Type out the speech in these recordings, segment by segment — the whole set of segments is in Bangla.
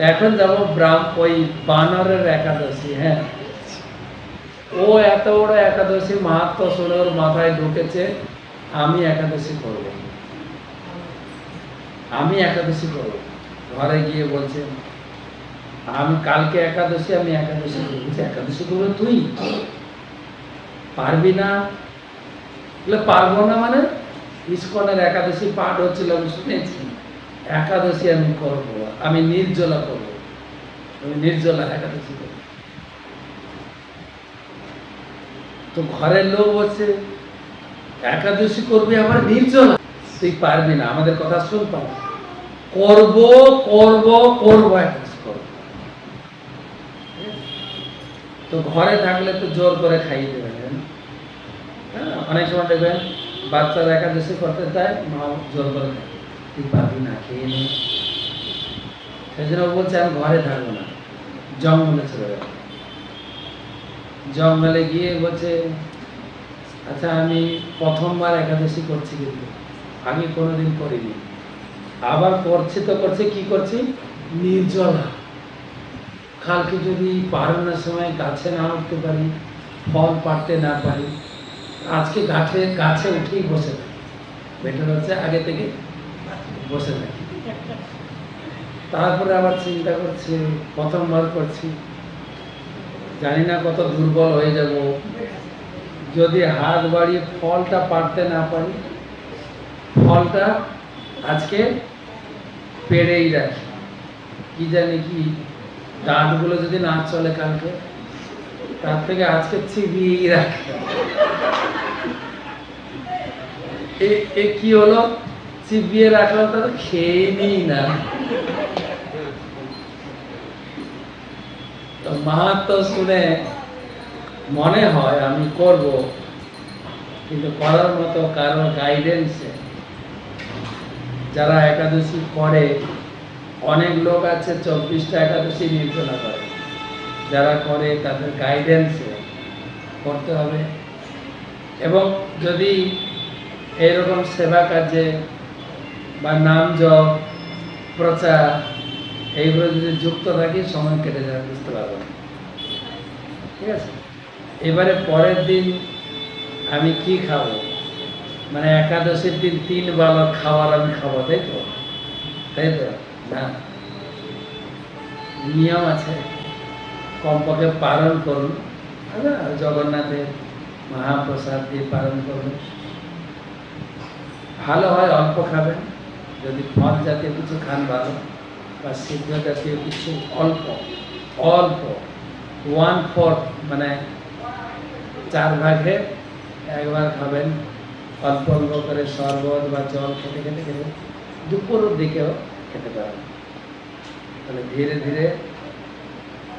এখন যাবো ওই বানরের একাদশী। হ্যাঁ, ও এত বড় একাদশী মাহাত্ম শুনে ওর মাথায় ঢুকেছে আমি একাদশী করব, আমি একাদশী করব। ঘরে গিয়ে বলছে আমি কালকে একাদশী, আমি একাদশী করবো। একাদশী করবে তুই? পারবি না? বলে পারবো না মানে? ইস্কনের একাদশী পাঠ হচ্ছিল, আমি শুনেছি। একাদশী আমি করব, আমি নির্জলা করব, আমি নির্জলা একাদশী করব। তো ঘরের লোক বলছে একাদশী করবি আবার নির্জলা? তুই পারবি না, আমাদের কথা শুন, পারবি? করব করব করব, একাদশী করব। তো ঘরে থাকলে তো জোর করে খাইয়ে দেবেন। হ্যাঁ, অনেক সময় দেখবেন বাচ্চারা একাদশী করতে চায়, মা জোর করে খায়, তুই পারবি না, খেয়ে নে। সেই জন্য বলছে আমি ঘরে থাকবো না, জঙ্গলে চলে যাবো। জঙ্গলে গিয়ে বলছে আচ্ছা আমি প্রথমবার একাদশী করছি, কিন্তু আগে কোনোদিন করিনি, আবার করছি। তো করছে কি করছি? নির্জলা। কালকে যদি পারণের সময় গাছে না উঠতে পারি, ফল পাড়তে না পারি, আজকে গাছে উঠেই বসে থাকি। বেটার হচ্ছে আগে থেকে বসে থাকি। তারপরে আবার চিন্তা করছি প্রথমবার করছি, জানি না কত দুর্বল হয়ে যাব, যদি হাত বাড়িয়ে ফলটা পাড়তে না পারি, ফলটা আজকে পেড়েই রাখি, কি জানি কি দাঁতগুলো যদি না চলে কালকে, তার থেকে আজকে চিবিয়েই রাখি। এ কি হলো? চিবিয়ে রাখলাম, তাহলে খেয়ে নিই না। তো মাহাত্ম শুনে মনে হয় আমি করব, কিন্তু করার মতো কারো গাইডেন্সে যারা একাদশী করে, অনেক লোক আছে 24টা একাদশী নির্জলা করে, যারা করে তাদের গাইডেন্সে করতে হবে। এবং যদি এরকম সেবা কাজে বা নাম জপ প্রচার এইগুলো যদি যুক্ত থাকি, সময় কেটে যাবে, বুঝতে পারবো। ঠিক আছে, এবারে পরের দিন আমি কি খাবো, মানে একাদশীর দিন 3 বেলা খাবার আমি খাবো, তাই তো? তাই তো না, নিয়ম আছে, কমপক্ষে পালন করুন। জগন্নাথের মহাপ্রসাদ দিয়ে পালন করুন। ভালো হয় অল্প খাবেন, যদি ফল জাতীয় কিছু খান ভালো, বা সিদ্ধ জাতীয় কিছু অল্প অল্প 1/4, মানে 4 ভাগে একবার খাবেন, অল্প অল্প করে শরবত বা জল খেতে খেতে খেতে দুপুরের দিকেও খেতে পারেন, তাহলে ধীরে ধীরে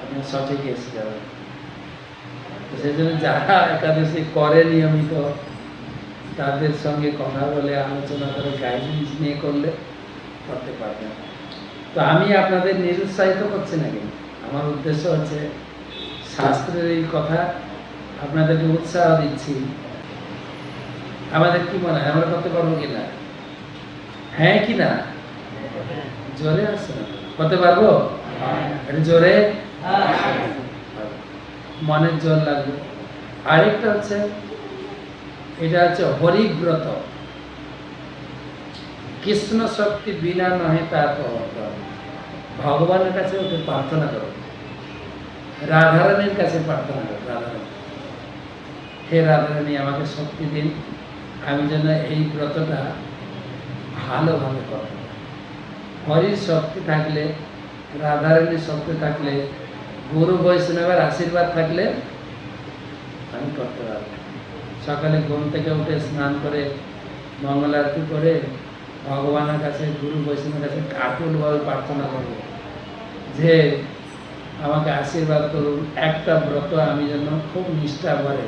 আপনি সঠিক এসে যাবেন। সেই জন্য যারা একাদশী করে নিয়মিত, তাদের সঙ্গে কথা বলে আলোচনা করে গাইডেন্স নিয়ে করলে করতে পারবেন। তো আমি আপনাদের নিরুৎসাহিত করছি না, কিন্তু আমার উদ্দেশ্য হচ্ছে শাস্ত্রের এই কথা আপনাদেরকে উৎসাহ দিচ্ছি। আমাদের কি মনে হয় আমরা করতে পারবো কিনা? হ্যাঁ কি না? জোরে আসছে না? করতে পারবো? জোরে মনের জোর লাগবে। আরেকটা হচ্ছে, এটা হচ্ছে হরিব্রত, কৃষ্ণ শক্তি বিনা নহে তার প্রবর্তন। ভগবানের কাছে ওকে প্রার্থনা করো, রাধারানীর কাছে প্রার্থনা করো, রাধারানী, হে রাধারানী আমাকে শক্তি দিন, আমি যেন এই ব্রতটা ভালোভাবে করতে পারি। হরির শক্তি থাকলে, রাধারানীর শক্তি থাকলে, গুরু বৈষ্ণবের আশীর্বাদ থাকলে আমি করতে পারবো। সকালে ঘুম থেকে উঠে স্নান করে মঙ্গল আরতি করে ভগবানের কাছে, গুরু বৈষ্ণবের কাছে আকুলভাবে প্রার্থনা করব যে আমাকে আশীর্বাদ করুন, একটা ব্রত আমি যেন খুব নিষ্ঠা ভরে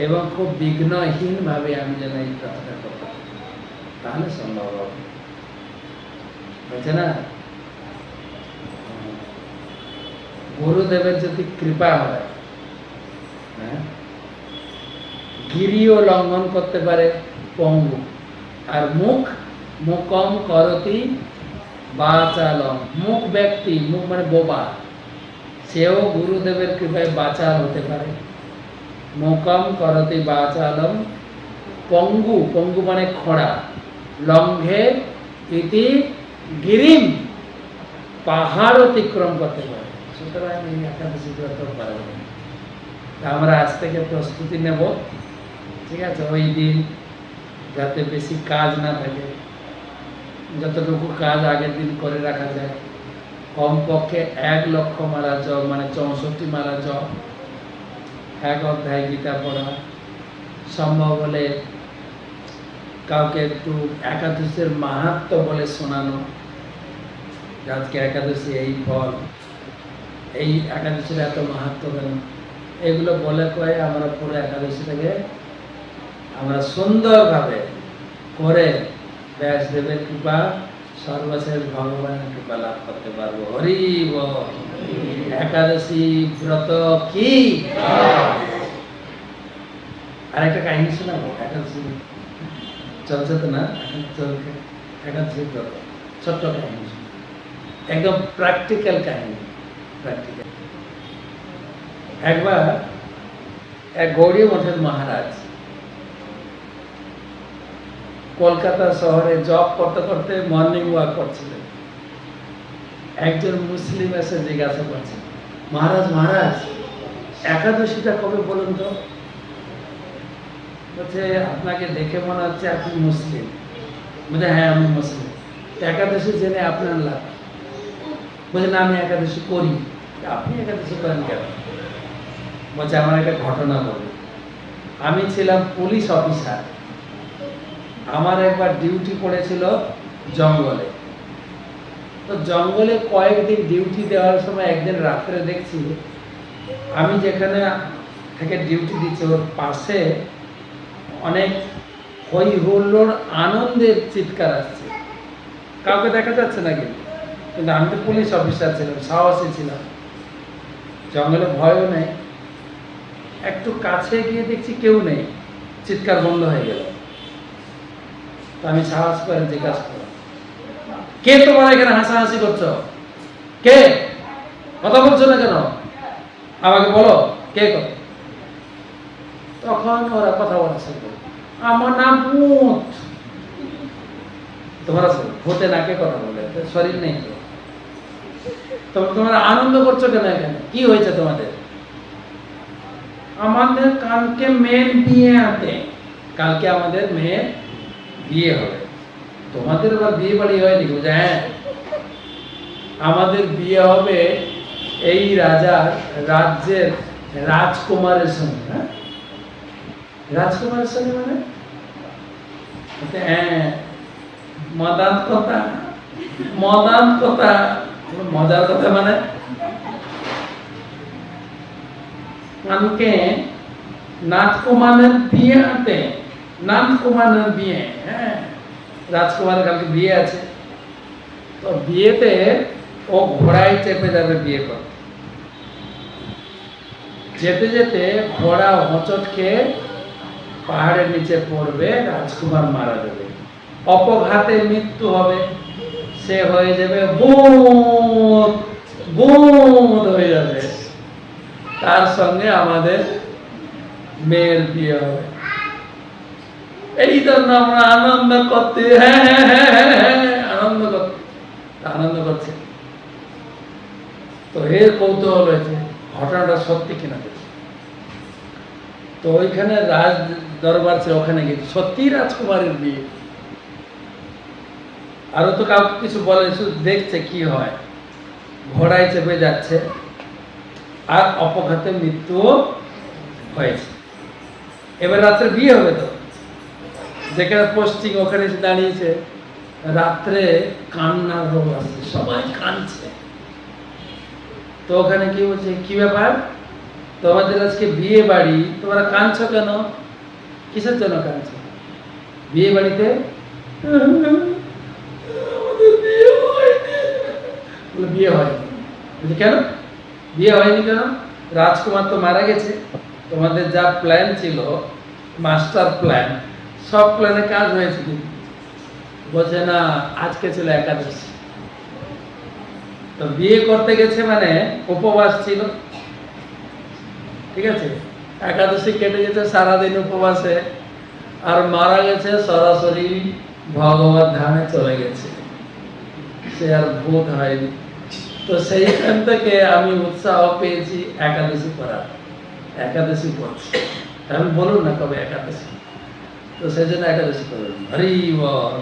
এবং খুব বিঘ্নহীনভাবে আমি যেন এই ব্রতটা করতে পারি, তাহলে সম্ভব হবে। বুঝছে না? গুরুদেবের যদি কৃপা হয়, হ্যাঁ, গিরিও লঙ্ঘন করতে পারে পঙ্গু, আর মুখম করতি বাচালম, মুখ ব্যক্তি, মুখ মানে বোবা, সেও গুরুদেবের কৃপায় বাচাল হতে পারে। মোকম করতে বাচালম, পঙ্গু, পঙ্গু মানে খরা, লঙ্ঘে ইতি গিরিম, পাহাড় অতিক্রম করতে পারে। সুতরাং এই একাদশী ব্রত পালন আমরা আজ থেকে প্রস্তুতি নেব, ঠিক আছে? ওই দিন যাতে বেশি কাজ না থাকে, যতটুকু কাজ আগের দিন করে রাখা যায়, কমপক্ষে 1 লক্ষ মালা জপ মানে 64 মালা জপ, 1 অধ্যায় গীতা পড়া, সম্ভব হলে কাউকে একটু একাদশীর মাহাত্ম্য বলে শোনানো, আজকে একাদশী এই ফল, এই একাদশীর এত মাহাত্ম্য কেন, এগুলো বলে কয়ে আমরা পুরো একাদশীটাকে আমরা সুন্দরভাবে করে ব্যাসদেবের কৃপা, সর্বশেষ ভগবানের কৃপা লাভ করতে পারবো। হরি বল। একাদশী ব্রত কি? আর একটা কাহিনী শোনাবো। একাদশী চলছে তো না, এখন চলছে একাদশী ব্রত, ছোট্ট কাহিনী, একদম প্র্যাকটিক্যাল কাহিনী। প্র্যাকটিক্যাল। একবার এক গৌড়ীয় মঠের মহারাজ কলকাতা শহরে জব করতে করতে মর্নিং ওয়াক করছিলেন। একজন মুসলিম এসে জিজ্ঞাসা করছে, মহারাজ মহারাজ একাদশীটা কবে বলুন তো? বলছে, আপনাকে দেখে মনে হচ্ছে আপনি মুসলিম। বলছে, হ্যাঁ আমি মুসলিম। একাদশী জেনে আপনার লাভ? বলছে, না আমি একাদশী করি। আপনি একাদশী করেন কেন? বলছে, আমার একটা ঘটনা বলি। আমি ছিলাম পুলিশ অফিসার, আমার একবার ডিউটি পড়েছিল জঙ্গলে। তো জঙ্গলে কয়েকদিন ডিউটি দেওয়ার সময় একদিন রাত্রে দেখছি আমি যেখানে থেকে ডিউটি দিচ্ছি ওর পাশে অনেক হই হুল্লোড় আনন্দের চিৎকার আসছে, কাউকে দেখা যাচ্ছে না, কিন্তু আমি তো পুলিশ অফিসার ছিলাম, সাহসী ছিলাম, জঙ্গলে ভয়ও নেই। একটু কাছে গিয়ে দেখছি কেউ নেই, চিৎকার বন্ধ হয়ে গেল। তো আমি সাহস করে জিজ্ঞাসা করলাম, কে তোমরা এখানে হাসাহাসি করছো? কে? কথা বলছো না কেন? আমাকে বলো কে কথা। তখন ওরা কথা বলা শুরু করলো, আমার নাম ভূত। তোমরা ভূতে নাকে কথা বলে, শরীর নেই তো তোমরা আনন্দ করছো কেন এখানে? কি হয়েছে তোমাদের? আমাদের কালকে মেয়ের বিয়ে আছে, কালকে আমাদের মেয়ের বিয়ে হবে। তোমাদের আবার বিয়ে বাড়ি হয়নি? বুঝে, হ্যাঁ আমাদের বিয়ে হবে এই রাজ্যের রাজকুমারের সঙ্গে। হ্যাঁ, রাজকুমারের সঙ্গে মানে? হ্যাঁ, মদান কথা, মদান কথা, মজার কথা মানে কালকে নাথকুমারের বিয়ে আছে, নাথকুমারের বিয়ে। হ্যাঁ, রাজকুমারের কালকে বিয়ে আছে। তো বিয়েতে ও ঘোড়ায় চেপে যাবে বিয়ে করতে। যেতে যেতে ঘোড়া হোঁচট খেয়ে পাহাড়ের নিচে পড়বে, রাজকুমার মারা যাবে, অপঘাতে মৃত্যু হবে, সে হয়ে যাবে ভূত, ভূত হয়ে যাবে। তার সঙ্গে আমাদের মেয়ের বিয়ে হবে। এই জন্য আমরা আনন্দ করতে, হ্যাঁ হ্যাঁ হ্যাঁ হ্যাঁ হ্যাঁ আনন্দ করতে, আনন্দ করছে। তো এর কৌতূহল হয়েছে ঘটনাটা সত্যি কিনা। তো ওইখানে রাজ দরবার ছিল, ওখানে গিয়ে সত্যি রাজকুমারের বিয়ে। আরো তো কাউকে কিছু বলে, শুধু দেখছে কি হয়। ঘোড়ায় চেপে যাচ্ছে আর অপঘাতে মৃত্যু হয়েছে। এবার রাত্রে বিয়ে হবে, তো যেখানে পোস্টিং ওখানে এসে দাঁড়িয়েছে। রাত্রে কান্নার রোগ আসছে, সবাই কাঁদছে। তো ওখানে কি বলছে, কি ব্যাপার তোমাদের আজকে বিয়ে বাড়ি, তোমরা কাঁদছো কেন? কিসের জন্য কাঁদছো? বিয়ে বাড়িতে বিয়ে হয়নি। কেন বিয়ে হয়নি? কেন? রাজকুমার তো মারা গেছে। তোমাদের যা প্ল্যান ছিল, মাস্টার প্ল্যান, সব প্ল্যানে কাজ হয়েছে। কিন্তু বলছে না, আজকে ছিল একাদশী, তো বিয়ে করতে গেছে মানে উপবাস ছিল, ঠিক আছে, একাদশী কেটে গেছে সারাদিন উপবাসে, আর মারা গেছে সরাসরি ভগবত ধামে চলে গেছে, সে আর ভূত হয়নি। তো সেইখান থেকে আমি উৎসাহ পেয়েছি একাদশী করার, একাদশী করছি। আমি বলুন না কবে একাদশী, তো সেই জন্য একাদশী করুন। হরি বল,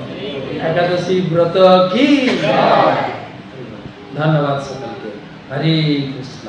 একাদশী ব্রত কি। ধন্যবাদ সকলকে। হরে কৃষ্ণ।